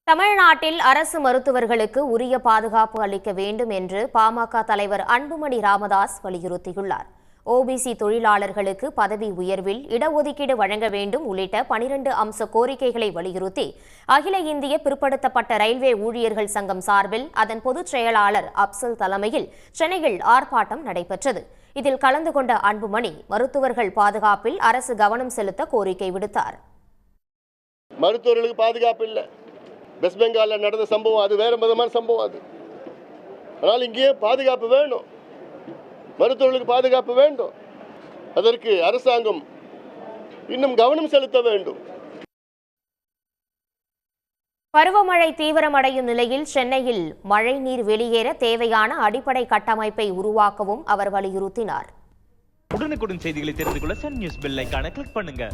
தமிழ்நாட்டில் அரசு மருத்துவர்களுக்கு உரிய பாதுகாப்பு அளிக்க வேண்டும் என்று பாமக தலைவர் அன்புமணி ராமதாஸ் வலியுறுத்தியுள்ளார். ஓபிசி தொழிலாளர்களுக்கு பதவி உயர்வில் இடஒதுக்கீடு வழங்க வேண்டும் உள்ளிட்ட 12 அம்ச கோரிக்கைகளை வலியுறுத்தி அகில இந்திய பிற்படுத்தப்பட்ட ரயில்வே ஊழியர்கள் சங்கம் சார்பில் அதன் பொதுச் செயலாளர் அப்சல் தலைமையில் சென்னையில் ஆர்ப்பாட்டம் நடைபெற்றது. இதில் கலந்து கொண்ட அன்புமணி மருத்துவர்கள் பாதுகாப்பில் அரசு கவனம் செலுத்த கோரிக்கை விடுத்தார். மருத்துவர்களுக்கு பாதுகாப்பு இல்லை. வெஸ்ட் பெங்காலில் நடந்த சம்பவம் அது வேற விதமான சம்பவம். அது அதனால் இங்கேயே பாதுகாப்பு வேணும், மருத்துவர்களுக்கு பாதுகாப்பு வேண்டும். அதற்கு அரசாங்கம் இன்னும் கவனம் செலுத்த வேண்டும். பருவமழை தீவிரமடையும் நிலையில் சென்னையில் மழைநீர் வெளியேற தேவையான அடிப்படை கட்டமைப்பை உருவாக்கவும் அவர் வலியுறுத்தினார். உடனுக்குடன் செய்திகளை தெரிந்து கொள்ள சன் நியூஸ் பெல் ஐகானை கிளிக் பண்ணுங்க.